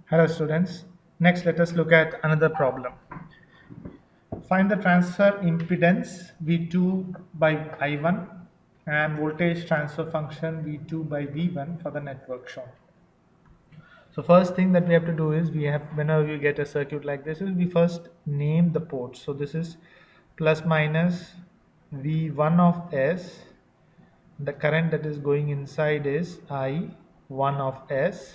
Hello students. Next let us look at another problem. Find the transfer impedance V2 by I1 and voltage transfer function V2 by V1 for the network shown. So first thing that we have to do is whenever we get a circuit like this is we first name the ports. So this is plus minus V1 of S. The current that is going inside is I1 of S,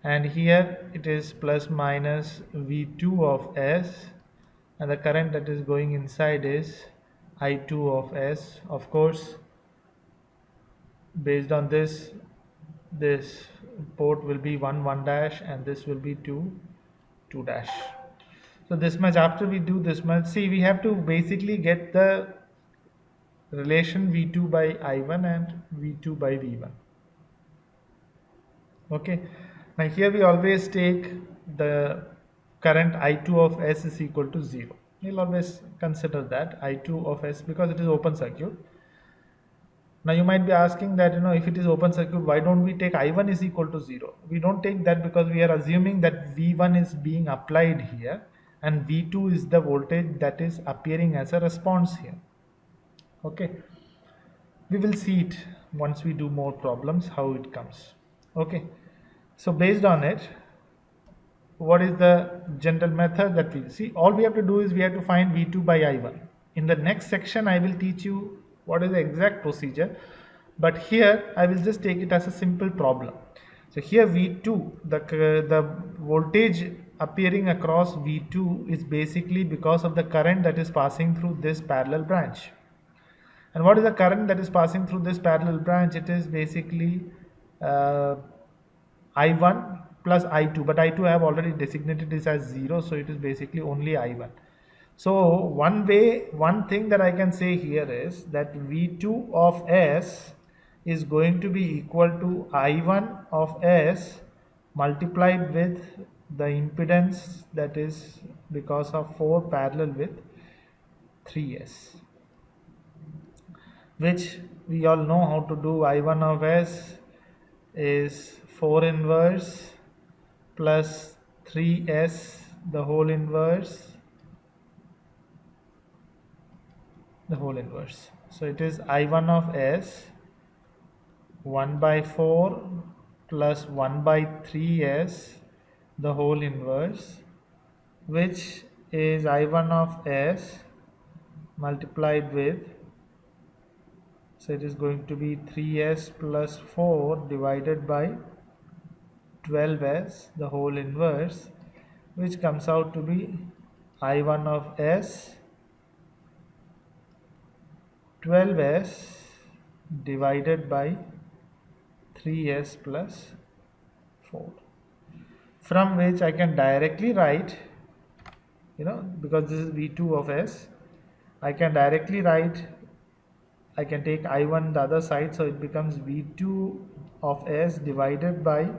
and here it is plus minus V2 of S, and the current that is going inside is I2 of S. Of course, based on this port will be 1 1 dash and this will be 2 2 dash. So this much, after we do this much, see, we have to basically get the relation V2 by I1 and V2 by V1. Okay, now here we always take the current I2 of S is equal to 0. We'll always consider that I2 of S because it is open circuit. Now you might be asking that, if it is open circuit, why don't we take I1 is equal to 0? We don't take that because we are assuming that V1 is being applied here and V2 is the voltage that is appearing as a response here. Okay, we will see it once we do more problems how it comes. Okay, so based on it, what is the general method that we see? All we have to do is we have to find V2 by I1. In the next section I will teach you what is the exact procedure, but here I will just take it as a simple problem. So here V2, the voltage appearing across V2 is basically because of the current that is passing through this parallel branch. And what is the current that is passing through this parallel branch? It is basically I1 plus I2, but I2 I have already designated this as 0, so it is basically only I1. So one thing that I can say here is that V2 of S is going to be equal to I1 of S multiplied with the impedance that is because of 4 parallel with 3S, which we all know how to do. I1 of S is 4 inverse plus 3S the whole inverse, so it is I1 of S 1 by 4 plus 1 by 3S the whole inverse, which is I1 of S multiplied with, so it is going to be 3S plus 4 divided by 12S the whole inverse, which comes out to be I1 of S 12S divided by 3S plus 4, from which I can directly write, because this is V2 of S, I can directly write, I can take I1 the other side, so it becomes V2 of S divided by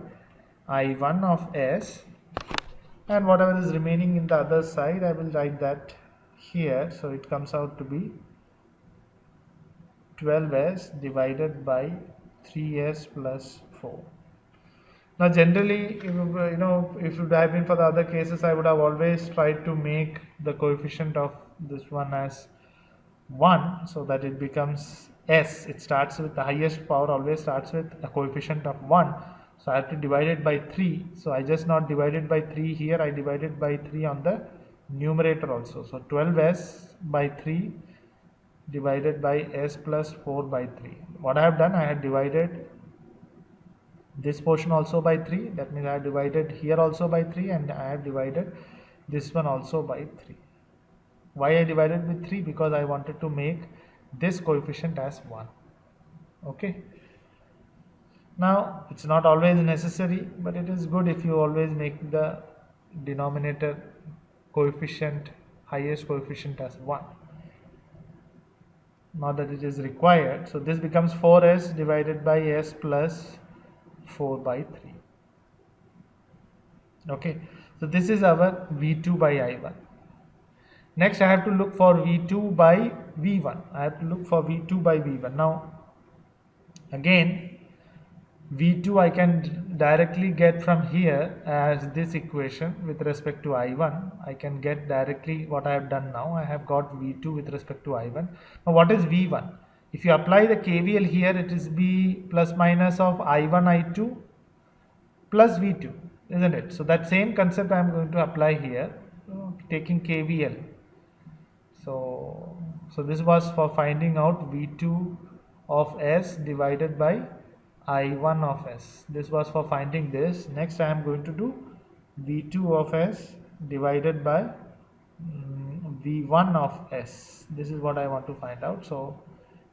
I1 of S, and whatever is remaining in the other side I will write that here, so it comes out to be 12S divided by 3S plus 4. Now generally, if it would have been for the other cases, I would have always tried to make the coefficient of this one as 1, so that it becomes S. It starts with the highest power, always starts with a coefficient of 1. So I have to divide it by 3. So I just not divided by 3 here, I divided by 3 on the numerator also. So 12S by 3 divided by S plus 4 by 3. What I have done, I had divided this portion also by 3, that means I have divided here also by 3, and I have divided this one also by 3. Why I divided with 3? Because I wanted to make this coefficient as 1. Okay, now it's not always necessary, but it is good if you always make the denominator coefficient, highest coefficient, as 1. Not that it is required. So this becomes 4S divided by S plus 4 by 3. Okay, so this is our V2 by I1. Next I have to look for V2 by V1. I have to look for V2 by V1. Now again, V2 I can directly get from here as this equation with respect to I1. I can get directly what I have done now. I have got V2 with respect to I1. Now what is V1? If you apply the KVL here, it is B plus minus of I1 I2 plus V2, isn't it? So that same concept I am going to apply here, taking KVL. So this was for finding out V2 of S divided by I1 of S. This was for finding this. Next I am going to do V2 of S divided by V1 of S. This is what I want to find out. So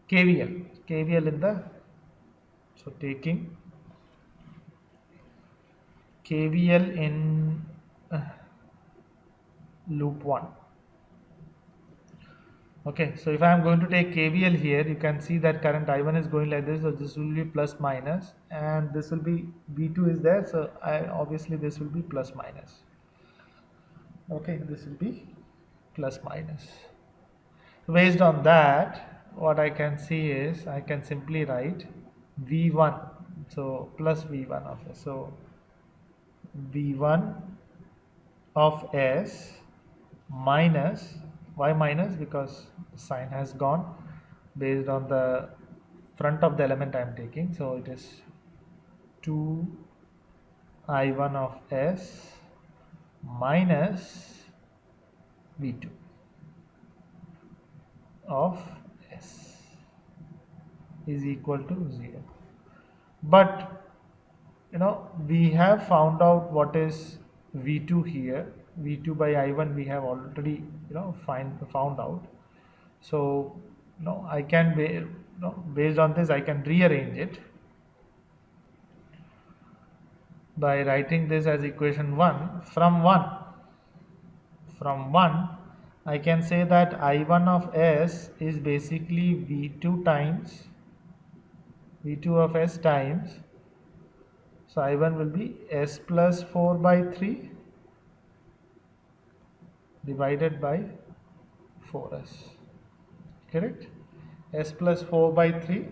KVL in the, so taking KVL in loop 1. Okay, so if I am going to take KVL here, you can see that current I1 is going like this, so this will be plus minus, and this will be V2 is there, so obviously this will be plus minus. Okay, this will be plus minus. Based on that, what I can see is I can simply write V1, so plus V1 of S. So V1 of S minus, why minus? Because sign has gone based on the front of the element I am taking, so it is 2 I1 of S minus V2 of S is equal to 0. But we have found out what is V2 here. V2 by I1 we have already found out. So I can based on this I can rearrange it by writing this as equation 1. From 1 I can say that I1 of S is basically V2 times V2 of S times, so I1 will be S plus 4 by 3 divided by 4S, correct? S plus 4 by 3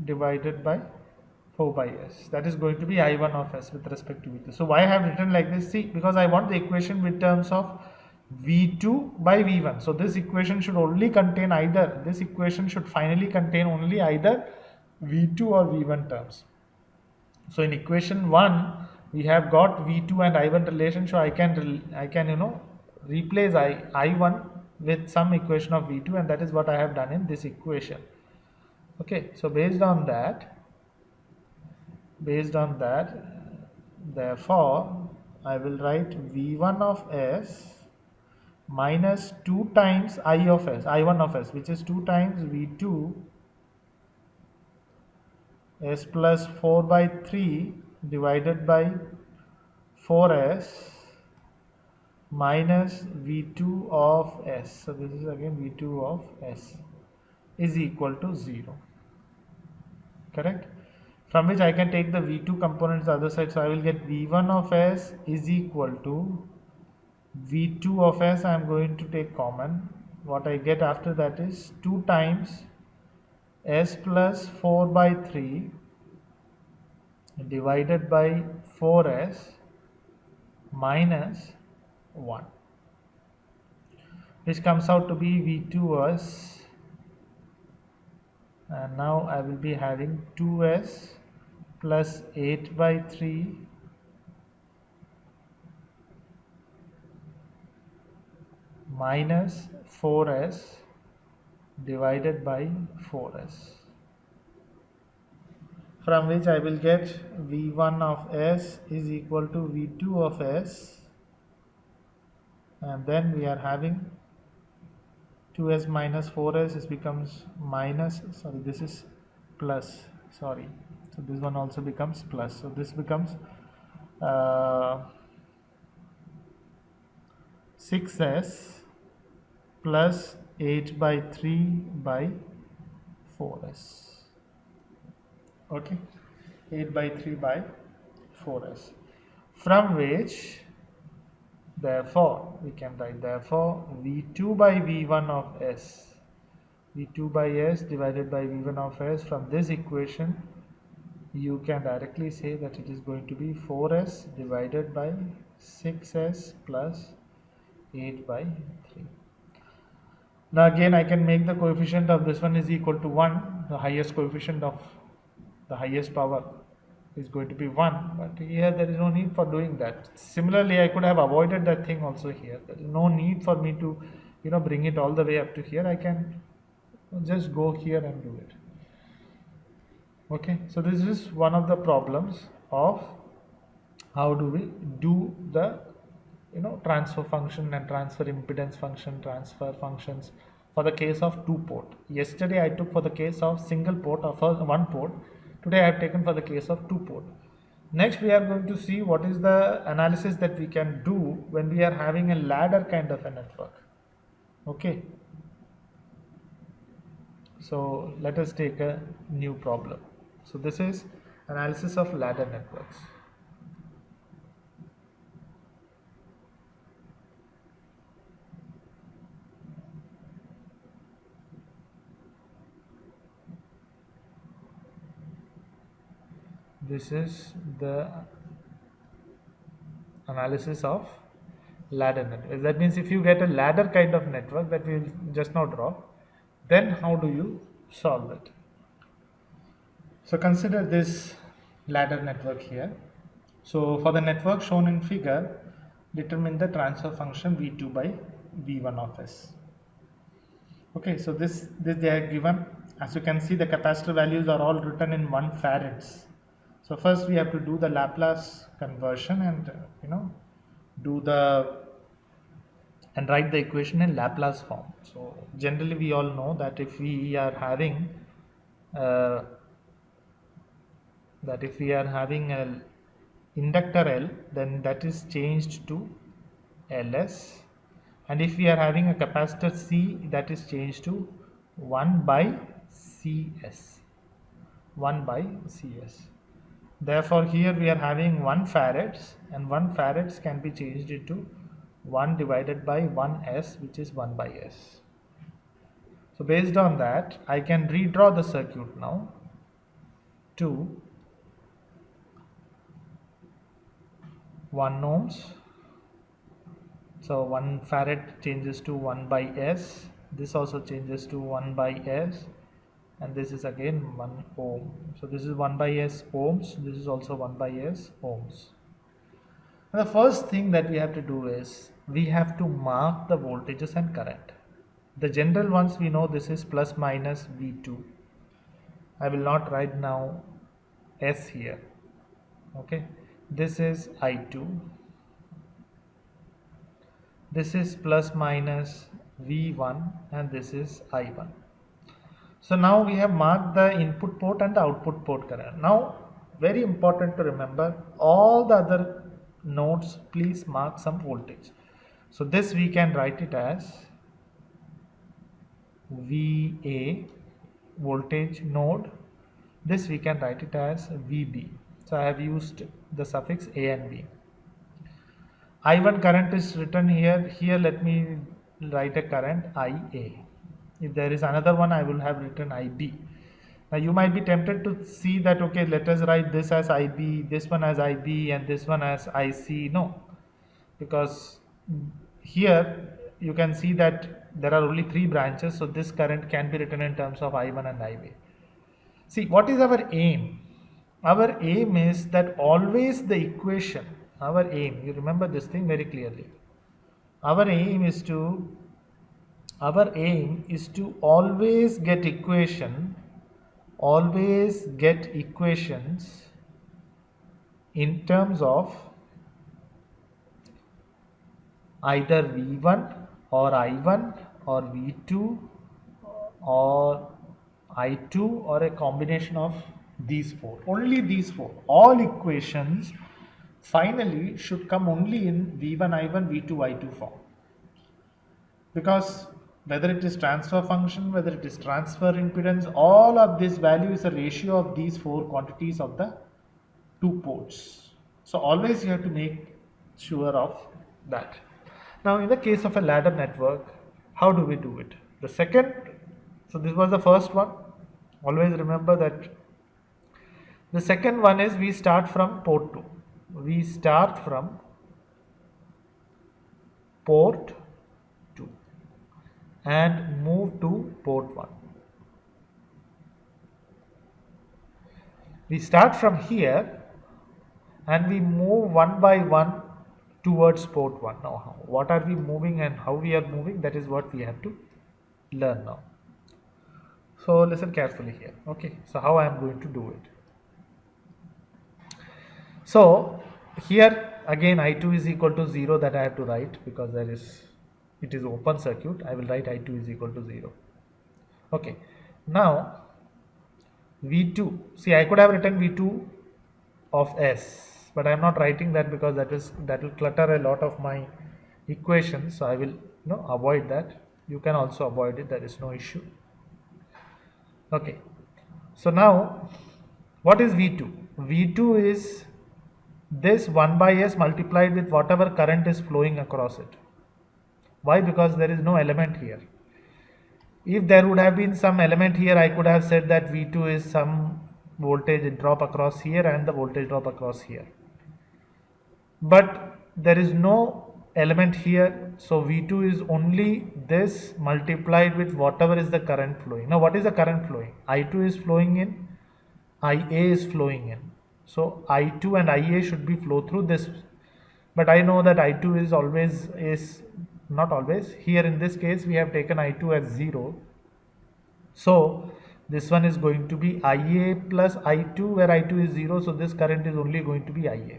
divided by 4 by S, that is going to be I1 of S with respect to V2. So why I have written like this? See, because I want the equation with terms of V2 by V1. So this equation should only contain either, this equation should finally contain only either V2 or V1 terms. So in equation 1 we have got V2 and I1 relation, so I can replace I1 with some equation of V2, and that is what I have done in this equation. Okay, so based on that, therefore I will write V1 of S minus 2 times I1 of S, which is 2 times V2 S plus 4 by 3 divided by 4S minus V2 of S. So this is again V2 of S is equal to 0, correct? From which I can take the V2 components the other side, so I will get V1 of S is equal to V2 of S. I am going to take common. What I get after that is 2 times S plus 4 by 3 divided by 4S minus 1, which comes out to be V2S, and now I will be having 2S plus 8 by 3 minus 4S divided by 4S, from which I will get V1 of S is equal to V2 of S, and then we are having 2S minus 4S, this becomes minus, sorry, this is plus, sorry, so this one also becomes plus, so this becomes 6S plus 8 by 3 by 4S. Okay, 8 by 3 by 4S, from which therefore we can write therefore V2 by V1 of S, V2 by S divided by V1 of S, from this equation you can directly say that it is going to be 4s divided by 6s plus 8 by 3. Now again I can make the coefficient of this one is equal to 1. The highest coefficient of the highest power is going to be 1, but here there is no need for doing that. Similarly, I could have avoided that thing also here. There is no need for me to bring it all the way up to here. I can just go here and do it. Okay, so this is one of the problems of how do we do the transfer function and transfer impedance function, transfer functions for the case of two port. Yesterday I took for the case of single port or for one port. Today I have taken for the case of two port. Next we are going to see what is the analysis that we can do when we are having a ladder kind of a network. Okay, so let us take a new problem. So this is analysis of ladder networks. This is the analysis of ladder network. That means if you get a ladder kind of network that we will just now draw, then how do you solve it? So consider this ladder network here. So for the network shown in figure, determine the transfer function V2 by V1 of S. Okay, so this they are given. As you can see, the capacitor values are all written in 1 farads. So first we have to do the Laplace conversion and do the and write the equation in Laplace form. So generally we all know that if we are having a inductor L, then that is changed to Ls, and if we are having a capacitor C, that is changed to 1 by Cs. Therefore here we are having 1 farads, and 1 farads can be changed into 1 divided by 1s, which is 1 by s. So based on that, I can redraw the circuit now to 1 ohms. So 1 farad changes to 1 by s. This also changes to 1 by s, and this is again 1 ohm. So this is 1 by s ohms. This is also 1 by s ohms. And the first thing that we have to do is we have to mark the voltages and current. The general ones we know, this is plus minus V2. I will not write now S here. Okay, this is I2. This is plus minus V1, and this is I1. So now we have marked the input port and the output port current. Now very important to remember, all the other nodes please mark some voltage. So this we can write it as VA, voltage node. This we can write it as VB. So I have used the suffix A and B. I1 current is written here. Here let me write a current IA. If there is another one, I will have written IB. Now you might be tempted to see that, okay, let us write this as IB, this one as IB, and this one as IC. No, because here you can see that there are only 3 branches, so this current can be written in terms of I1 and IB. See, what is our aim? Our aim is that always the equation, our aim, you remember this thing very clearly. Our aim is to always get equations in terms of either V1 or I1 or V2 or I2 or a combination of these 4. Only these 4. All equations finally should come only in V1, I1, V2, I2 form. Because whether it is transfer function, whether it is transfer impedance, all of this value is a ratio of these 4 quantities of the 2 ports. So always you have to make sure of that. Now in the case of a ladder network, how do we do it? The second, so this was the first one. Always remember that The second one is we start from port 2. We start from port 2 and move to port 1. We start from here and we move one by one towards port 1. Now, what are we moving and how we are moving? That is what we have to learn now. So, listen carefully here. Okay, so how I am going to do it? So, here again I2 is equal to 0, that I have to write because it is open circuit. I will write I2 is equal to 0. Okay, now V2, see, I could have written V2 of S, but I am not writing that because that will clutter a lot of my equations, so I will avoid that. You can also avoid it, there is no issue. Okay, so now what is V2? V2 is this 1 by S multiplied with whatever current is flowing across it. Why? Because there is no element here. If there would have been some element here, I could have said that V2 is some voltage drop across here and the voltage drop across here. But there is no element here, so V2 is only this multiplied with whatever is the current flowing. Now what is the current flowing? I2 is flowing in, IA is flowing in. So I2 and IA should be flow through this. But I know that I2 is not always. Here in this case we have taken I2 as 0. So this one is going to be IA plus I2, where I2 is 0. So this current is only going to be IA.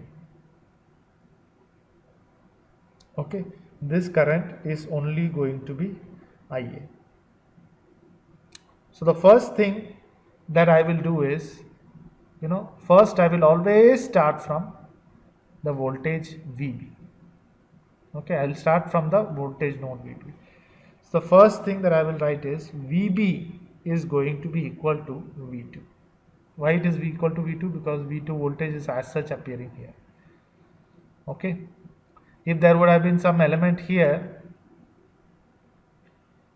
Okay, this current is only going to be IA. So the first thing that I will do is, first I will always start from the voltage VB. Okay, I will start from the voltage node VB. So the first thing that I will write is VB is going to be equal to V2. Why it is equal to V2? Because V2 voltage is as such appearing here. Okay, if there would have been some element here,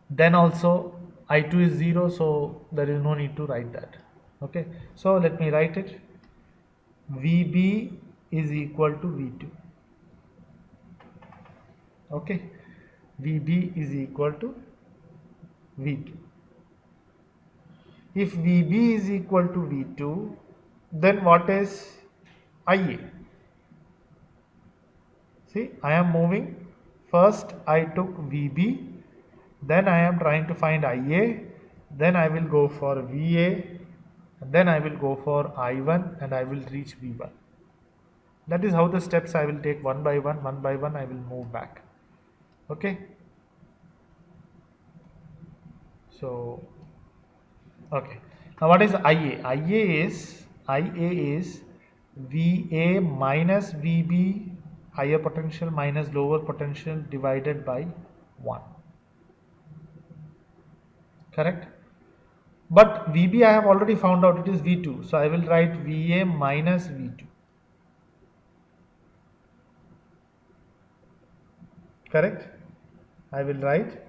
then also I2 is 0, so there is no need to write that. Okay, so let me write it. VB is equal to V2. Okay, VB is equal to V2. If VB is equal to V2, then what is IA? See, I am moving. First I took VB, then I am trying to find IA, then I will go for VA, and then I will go for I1 and I will reach V1. That is how the steps I will take one by one I will move back. Okay, so okay, now what is IA? IA is VA minus VB, higher potential minus lower potential, divided by 1. Correct? But VB I have already found out, it is V2, so I will write VA minus V2. Correct? I will write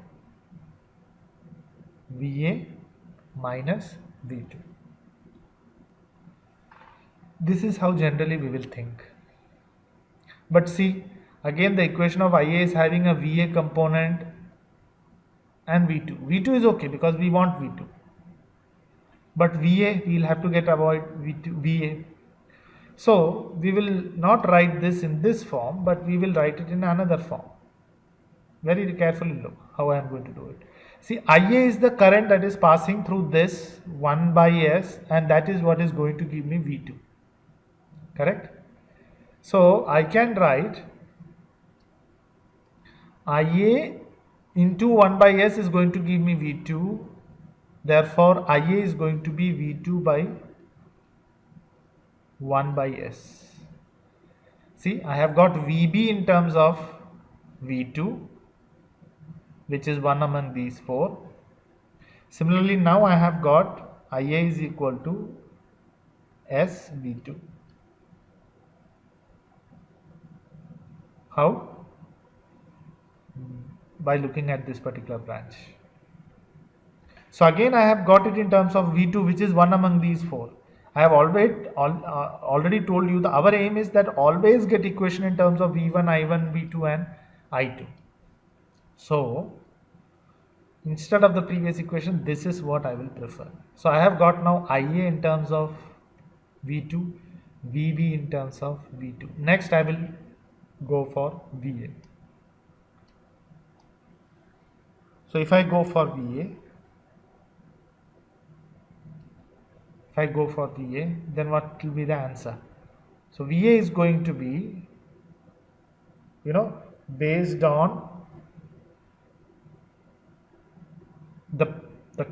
VA minus V2. This is how generally we will think. But see, again the equation of IA is having a VA component and V2. V2 is okay because we want V2. But VA, we will have to avoid V2, VA. So we will not write this in this form, but we will write it in another form. Very carefully look how I am going to do it. See, IA is the current that is passing through this 1 by S, and that is what is going to give me V2. Correct? So I can write IA into 1 by S is going to give me V2. Therefore, IA is going to be V2 by 1 by S. See, I have got VB in terms of V2, which is 1 among these 4. Similarly, now I have got IA is equal to S V2. How? By looking at this particular branch. So again I have got it in terms of V2, which is 1 among these 4. I have already told you our aim is that always get equation in terms of V1, I1, V2 and I2. So instead of the previous equation, this is what I will prefer. So I have got now IA in terms of V2, VB in terms of V2. Next I will go for VA. So if I go for VA, then what will be the answer? So VA is going to be, based on the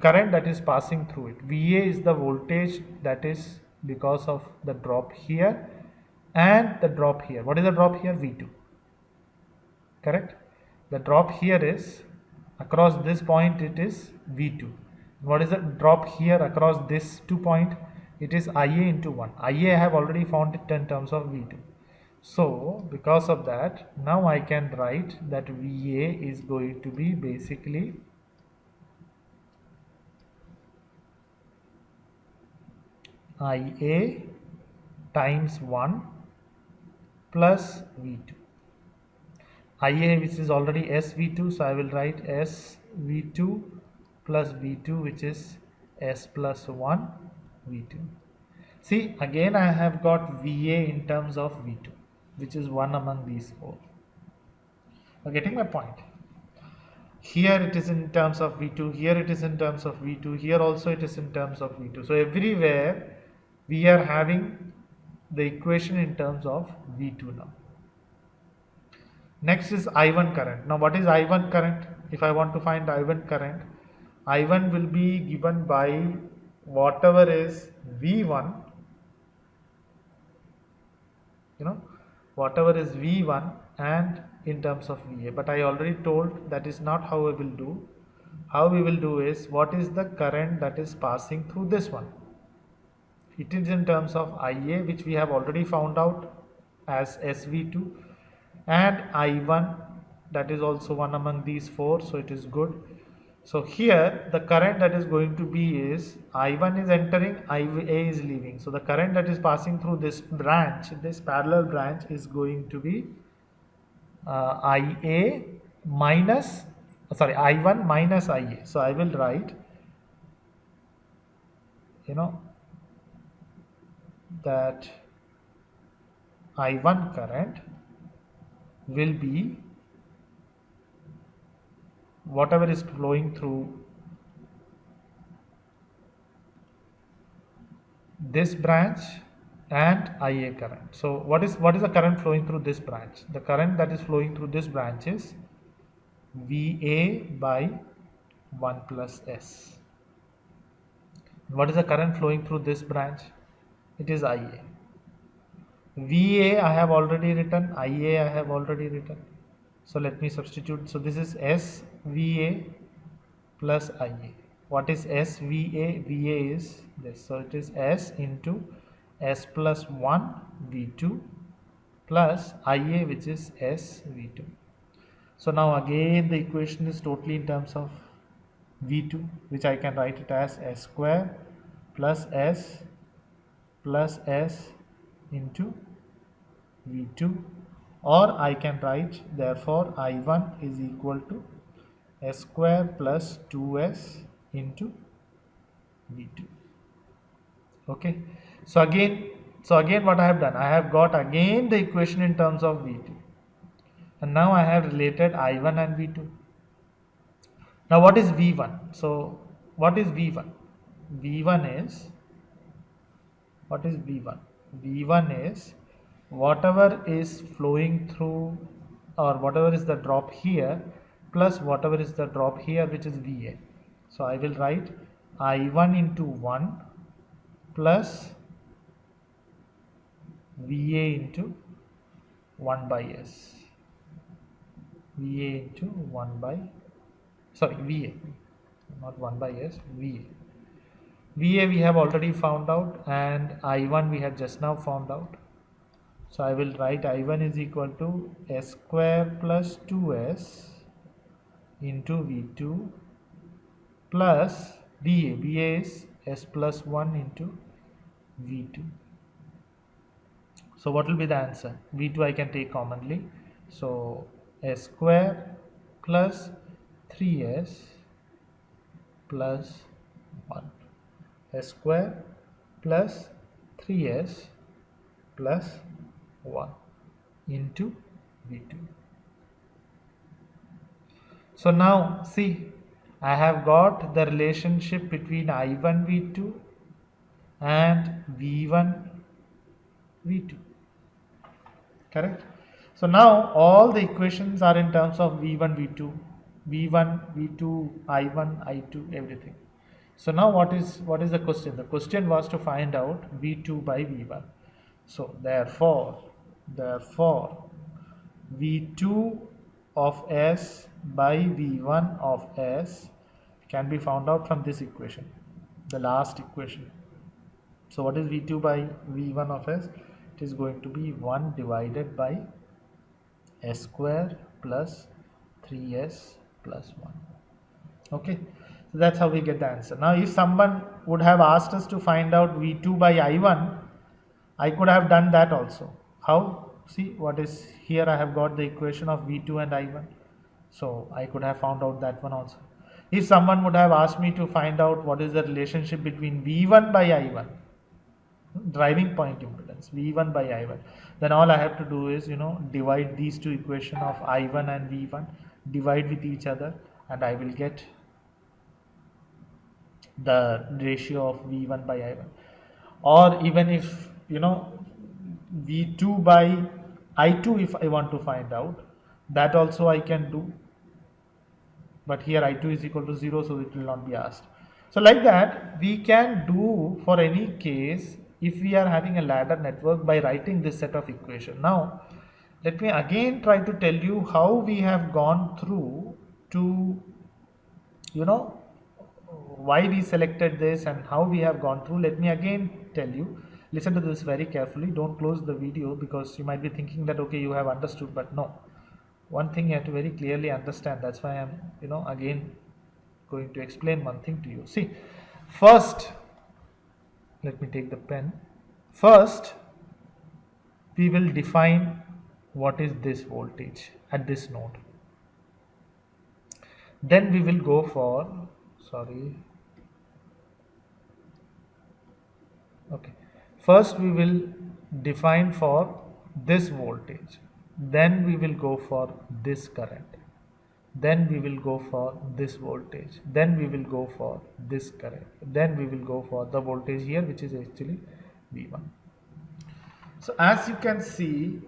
current that is passing through it. VA is the voltage that is because of the drop here and the drop here. What is the drop here? V2. Correct? The drop here is across this point, it is V2. What is the drop here across this 2 point? It is IA into 1. IA I have already found it in terms of V2. So because of that, now I can write that VA is going to be basically IA times 1 plus V2. IA which is already SV2, so I will write SV2 plus V2 which is S plus 1 V2. See, again I have got VA in terms of V2, which is 1 among these 4. You're getting my point? Here it is in terms of V2, here it is in terms of V2, here also it is in terms of V2. So everywhere we are having the equation in terms of V2 now. Next is I1 current. Now what is I1 current? If I want to find I1 current, I1 will be given by whatever is V1, whatever is V1 and in terms of VA. But I already told that is not how we will do. How we will do is, what is the current that is passing through this one? It is in terms of IA, which we have already found out as SV2, and I1, that is also 1 among these 4, so it is good. So here the current that is going to be is I1 is entering, IA is leaving. So the current that is passing through this branch, this parallel branch, is going to be I1 minus IA. So I will write, that I1 current will be whatever is flowing through this branch and IA current. So what is the current flowing through this branch? The current that is flowing through this branch is VA by 1 plus S. What is the current flowing through this branch? It is IA. VA I have already written, IA I have already written. So let me substitute. So this is SVA plus IA. What is SVA? VA is this. So it is S into S plus 1 V2 plus IA, which is S V2. So now again the equation is totally in terms of V2, which I can write it as S square plus S into V2, or I can write therefore I1 is equal to S square plus 2S into V2. Okay, so again what I have done, I have got again the equation in terms of V2, and now I have related I1 and V2. Now what is V1? So what is V1? V1 is, what is V1? V1 is whatever is flowing through, or whatever is the drop here plus whatever is the drop here, which is VA. So I will write I1 into 1 plus VA into 1 by S. VA into 1 by, sorry, VA, not 1 by S, VA. VA we have already found out, and I1 we have just now found out. So I will write I1 is equal to S square plus 2S into V2 plus BA. BA is S plus 1 into V2. So what will be the answer? V2 I can take commonly. So S square plus 3S plus 1. S square plus 3S plus 1 into V2. So now see, I have got the relationship between I1 V2 and V1 V2. Correct? So now all the equations are in terms of V1 V2, V1 V2, I1 I2, everything. So now what is the question? The question was to find out V2 by V1. So therefore V2 of S by V1 of S can be found out from this equation, the last equation. So what is V2 by V1 of S? It is going to be 1 divided by S square plus 3S plus 1. Okay, so that's how we get the answer. Now if someone would have asked us to find out V2 by I1, I could have done that also. How? See what is here, I have got the equation of V2 and I1. So I could have found out that one also. If someone would have asked me to find out what is the relationship between V1 by I1, driving point impedance, V1 by I1, then all I have to do is, divide these two equations of I1 and V1, divide with each other, and I will get the ratio of V1 by I1. Or even if, V2 by I2, if I want to find out, that also I can do. But here I2 is equal to 0, so it will not be asked. So like that, we can do for any case if we are having a ladder network by writing this set of equation. Now, let me again try to tell you how we have gone through to, why we selected this and how we have gone through. Let me again tell you. Listen to this very carefully. Don't close the video because you might be thinking that, okay, you have understood, but no. One thing you have to very clearly understand. That's why I'm, again going to explain one thing to you. See, first, let me take the pen. First, we will define what is this voltage at this node. Then we will go for, first we will define for this voltage, then we will go for this current, then we will go for this voltage, then we will go for this current, then we will go for the voltage here, which is actually V1. So as you can see,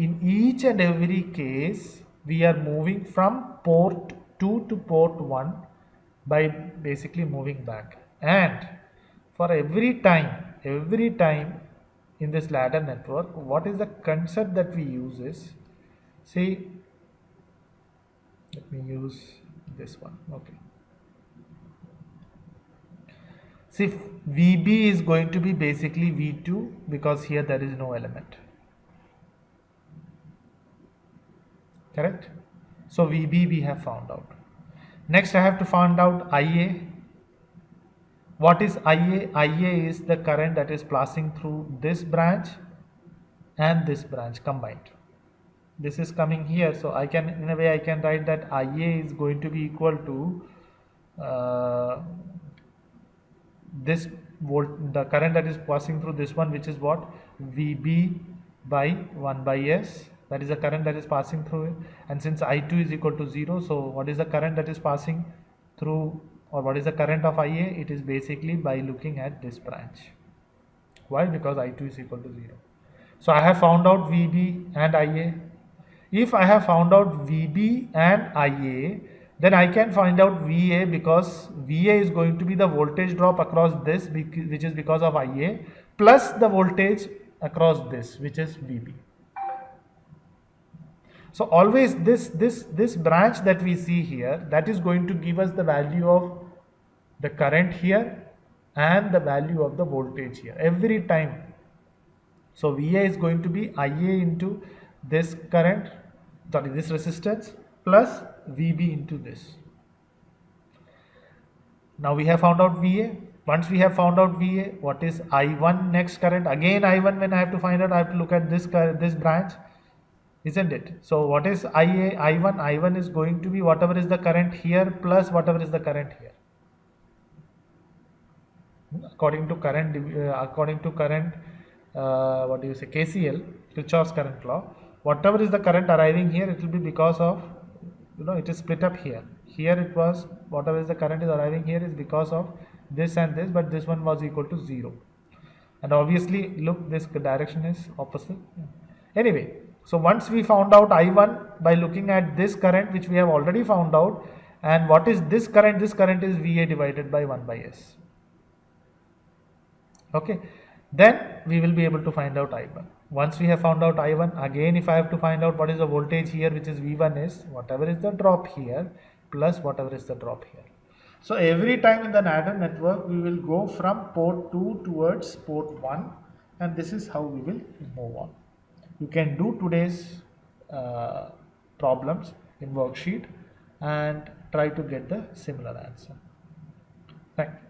in each and every case, we are moving from port 2 to port 1 by basically moving back. And for every time in this ladder network, what is the concept that we use is, see, let me use this one. Okay. See, VB is going to be basically V2 because here there is no element. Correct? So VB we have found out. Next I have to find out IA. What is IA? IA is the current that is passing through this branch and this branch combined. This is coming here, so I can, in a way, I can write that IA is going to be equal to this volt, the current that is passing through this one, which is what? VB by 1 by S. That is the current that is passing through it. And since I2 is equal to 0, so what is the current that is passing through, or what is the current of IA? It is basically by looking at this branch. Why? Because I2 is equal to 0. So I have found out VB and IA. If I have found out VB and IA, then I can find out VA, because VA is going to be the voltage drop across this, which is because of IA, plus the voltage across this, which is VB. So always this branch that we see here, that is going to give us the value of the current here and the value of the voltage here every time. So VA is going to be IA into this current, this resistance, plus VB into this. Now we have found out VA. Once we have found out VA, what is I1 next current? Again I1, when I have to find out, I have to look at this branch, isn't it? So what is IA? I1? I1 is going to be whatever is the current here plus whatever is the current here. According to current, what do you say, KCL, Kirchhoff's current law, whatever is the current arriving here, it will be because of, it is split up here. Here it was, whatever is the current is arriving here is because of this and this, but this one was equal to 0. And obviously, look, this direction is opposite. Anyway, so once we found out I1 by looking at this current, which we have already found out, and what is this current? This current is VA divided by 1 by S. Okay, then we will be able to find out I1. Once we have found out I1, again if I have to find out what is the voltage here, which is V1, is whatever is the drop here plus whatever is the drop here. So every time in the ladder network, we will go from port 2 towards port 1, and this is how we will move on. You can do today's problems in worksheet and try to get the similar answer. Thank you.